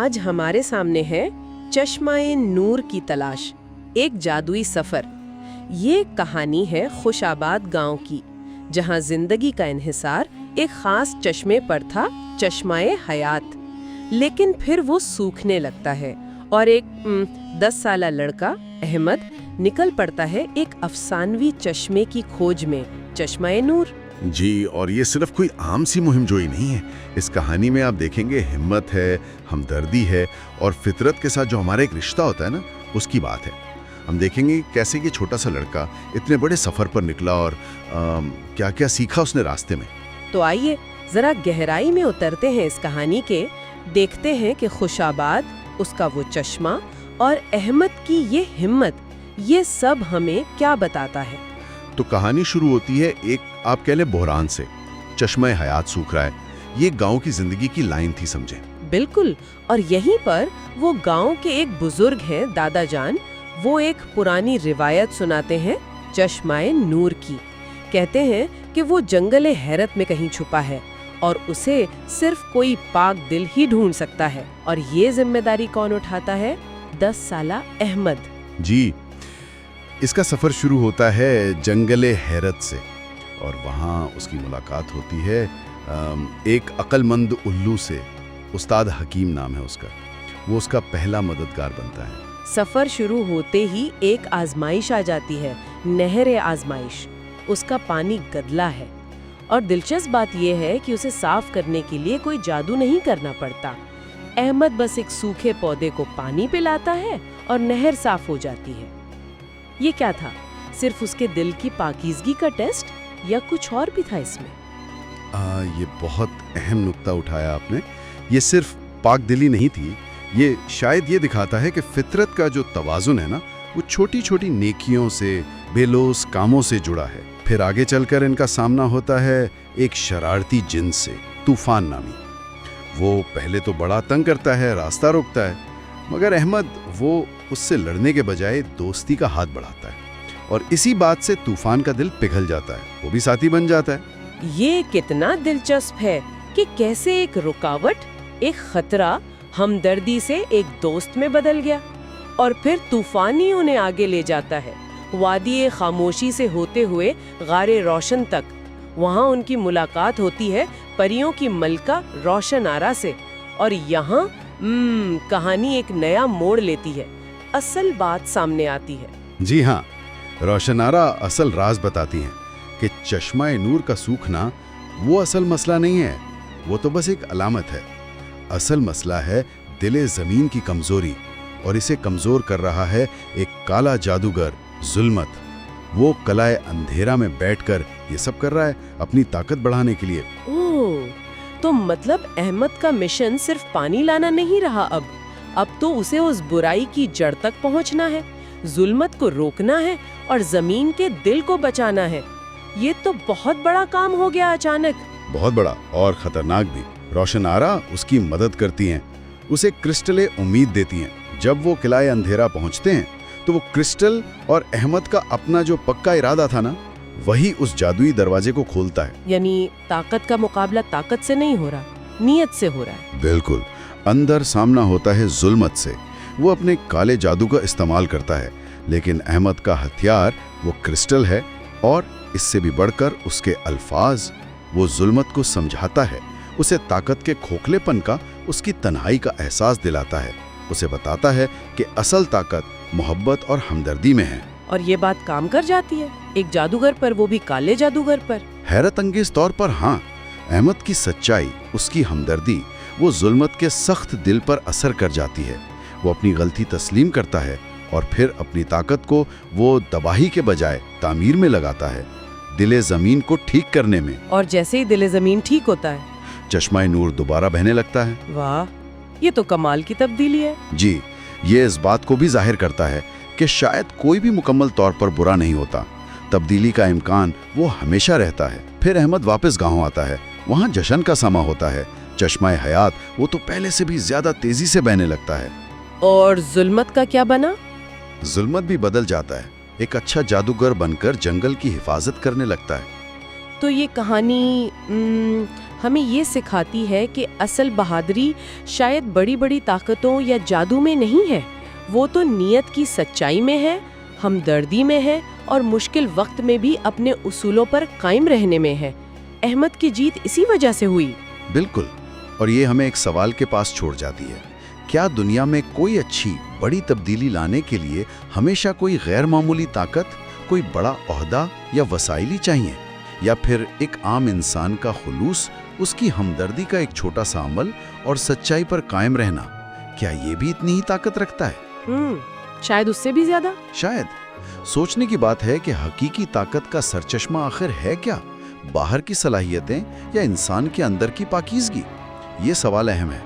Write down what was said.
آج ہمارے سامنے ہے چشمائے نور کی تلاش، ایک جادوئی سفر۔ یہ کہانی ہے خوش آباد گاؤں کی، جہاں زندگی کا انحصار ایک خاص چشمے پر تھا، چشمائے حیات۔ لیکن پھر وہ سوکھنے لگتا ہے اور ایک 10 سالہ لڑکا احمد نکل پڑتا ہے ایک افسانوی چشمے کی کھوج میں، چشمائے نور۔ جی، اور یہ صرف کوئی عام سی مہم جوئی نہیں ہے۔ اس کہانی میں آپ دیکھیں گے ہمت ہے، ہمدردی ہے، اور فطرت کے ساتھ جو ہمارا ایک رشتہ ہوتا ہے نا، اس کی بات ہے۔ ہم دیکھیں گے کیسے یہ چھوٹا سا لڑکا اتنے بڑے سفر پر نکلا اور کیا کیا سیکھا اس نے راستے میں۔ تو آئیے ذرا گہرائی میں اترتے ہیں اس کہانی کے، دیکھتے ہیں کہ خوش آباد، اس کا وہ چشمہ اور احمد کی یہ ہمت، یہ سب ہمیں کیا بتاتا ہے۔ تو کہانی شروع ہوتی ہے ایک آپ کہہ لیں بحران سے۔ چشمہ حیات سوکھ رہا ہے، یہ گاؤں کی زندگی کی لائن تھی، سمجھیں۔ بالکل، اور یہیں پر وہ گاؤں کے ایک بزرگ ہیں، دادا جان، وہ ایک پرانی روایت سناتے ہیں چشمائے نور کی۔ کہتے ہیں کہ وہ جنگل حیرت میں کہیں چھپا ہے اور اسے صرف کوئی پاک دل ہی ڈھونڈ سکتا ہے۔ اور یہ ذمہ داری کون اٹھاتا ہے؟ 10 سالہ احمد۔ جی، اس کا سفر شروع ہوتا ہے جنگل حیرت سے، اور وہاں اس کی ملاقات ہوتی ہے ایک عقل مند الو سے۔ استاد حکیم نام ہے اس کا، وہ اس کا پہلا مددگار بنتا ہے۔ سفر شروع ہوتے ہی ایک آزمائش آ جاتی ہے، نہر آزمائش۔ اس کا پانی گدلا ہے، اور دلچسپ بات یہ ہے کہ اسے صاف کرنے کے لیے کوئی جادو نہیں کرنا پڑتا۔ احمد بس ایک سوکھے پودے کو پانی پلاتا ہے اور نہر صاف ہو جاتی ہے۔ یہ کیا تھا؟ صرف اس کے دل کی پاکیزگی کا ٹیسٹ، یا کچھ اور بھی تھا اس میں؟ یہ بہت اہم نقطہ اٹھایا آپ نے۔ یہ صرف پاک دلی نہیں تھی، یہ شاید یہ دکھاتا ہے کہ فطرت کا جو توازن ہے نا، وہ چھوٹی چھوٹی نیکیوں سے، بے لوث کاموں سے جڑا ہے۔ پھر آگے چل کر ان کا سامنا ہوتا ہے ایک شرارتی جن سے، طوفان نامی۔ وہ پہلے تو بڑا تنگ کرتا ہے، راستہ روکتا ہے، مگر احمد وہ اس سے لڑنے کے بجائے دوستی کا ہاتھ بڑھاتا ہے، اور اسی بات سے طوفان کا دل پگھل جاتا ہے، وہ بھی ساتھی بن جاتا ہے۔ یہ کتنا دلچسپ ہے کہ کیسے ایک رکاوٹ، ایک خطرہ، ہمدردی سے ایک دوست میں بدل گیا، اور پھر طوفان ہی انہیں آگے لے جاتا ہے، وادی خاموشی سے ہوتے ہوئے غار روشن تک۔ وہاں ان کی ملاقات ہوتی ہے پریوں کی ملکہ روشن آرا سے، اور یہاں کہانی ایک نیا موڑ لیتی ہے، اصل بات سامنے آتی ہے۔ جی ہاں، روشن آرا اصل راز بتاتی ہیں کہ چشمہ نور کا سوکھنا وہ اصل مسئلہ نہیں ہے، وہ تو بس ایک علامت ہے۔ اصل مسئلہ ہے دل زمین کی کمزوری، اور اسے کمزور کر رہا ہے ایک کالا جادوگر، ظلمت۔ وہ قلعہ اندھیرا میں بیٹھ کر یہ سب کر رہا ہے اپنی طاقت بڑھانے کے لیے۔ تو مطلب احمد کا مشن صرف پانی لانا نہیں رہا، اب تو اسے اس برائی کی جڑ تک پہنچنا ہے، ظلمت کو روکنا ہے، اور زمین کے دل کو بچانا ہے۔ یہ تو بہت بڑا کام ہو گیا اچانک۔ بہت بڑا اور خطرناک بھی۔ روشن آرا اس کی مدد کرتی ہیں، اسے کرسٹلیں امید دیتی ہیں۔ جب وہ قلعہ اندھیرا پہنچتے ہیں تو وہ کرسٹل اور احمد کا اپنا جو پکا ارادہ تھا نا، وہی اس جادوئی دروازے کو کھولتا ہے۔ یعنی طاقت کا مقابلہ طاقت سے نہیں ہو رہا، نیت سے ہو رہا ہے۔ بالکل، اندر سامنا ہوتا ہے ظلمت سے۔ وہ اپنے کالے جادو کا استعمال کرتا ہے، لیکن احمد کا ہتھیار وہ کرسٹل ہے، اور اس سے بھی بڑھ کر اس کے الفاظ۔ وہ ظلمت کو سمجھاتا ہے، اسے طاقت کے کھوکھلے پن کا، اس کی تنہائی کا احساس دلاتا ہے، اسے بتاتا ہے کہ اصل طاقت محبت اور ہمدردی میں ہے۔ اور یہ بات کام کر جاتی ہے ایک جادوگر پر، وہ بھی کالے جادوگر پر۔ حیرت انگیز طور پر ہاں، احمد کی سچائی، اس کی ہمدردی، وہ ظلمت کے سخت دل پر اثر کر جاتی ہے۔ وہ اپنی غلطی تسلیم کرتا ہے، اور پھر اپنی طاقت کو وہ تباہی کے بجائے تعمیر میں لگاتا ہے، دل زمین کو ٹھیک کرنے میں۔ اور جیسے ہی دل زمین ٹھیک ہوتا ہے، چشمہ نور دوبارہ بہنے لگتا ہے۔ واہ، یہ تو کمال کی تبدیلی ہے۔ جی، یہ اس بات کو بھی ظاہر کرتا ہے کہ شاید کوئی بھی مکمل طور پر برا نہیں ہوتا، تبدیلی کا امکان وہ ہمیشہ رہتا ہے۔ پھر احمد واپس گاؤں آتا ہے، وہاں جشن کا سما ہوتا ہے۔ چشمہ حیات وہ تو پہلے سے بھی زیادہ تیزی سے بہنے لگتا ہے۔ اور ظلمت کا کیا بنا؟ ظلمت بھی بدل جاتا ہے، ایک اچھا جادوگر بن کر جنگل کی حفاظت کرنے لگتا ہے۔ تو یہ کہانی ہمیں یہ سکھاتی ہے کہ اصل بہادری شاید بڑی بڑی طاقتوں یا جادو میں نہیں ہے، وہ تو نیت کی سچائی میں ہے، ہمدردی میں ہے، اور مشکل وقت میں بھی اپنے اصولوں پر قائم رہنے میں ہے۔ احمد کی جیت اسی وجہ سے ہوئی۔ بالکل، اور یہ ہمیں ایک سوال کے پاس چھوڑ جاتی ہے، کیا دنیا میں کوئی اچھی بڑی تبدیلی لانے کے لیے ہمیشہ کوئی غیر معمولی طاقت، کوئی بڑا عہدہ یا وسائل چاہیے، یا پھر ایک عام انسان کا خلوص، اس کی ہمدردی کا ایک چھوٹا سا عمل اور سچائی پر قائم رہنا، کیا یہ بھی اتنی ہی طاقت رکھتا ہے؟ شاید اس سے بھی زیادہ۔ شاید۔ سوچنے کی بات ہے کہ حقیقی طاقت کا سرچشمہ آخر ہے کیا؟ باہر کی صلاحیتیں یا انسان کے اندر کی پاکیزگی؟ یہ سوال اہم ہے۔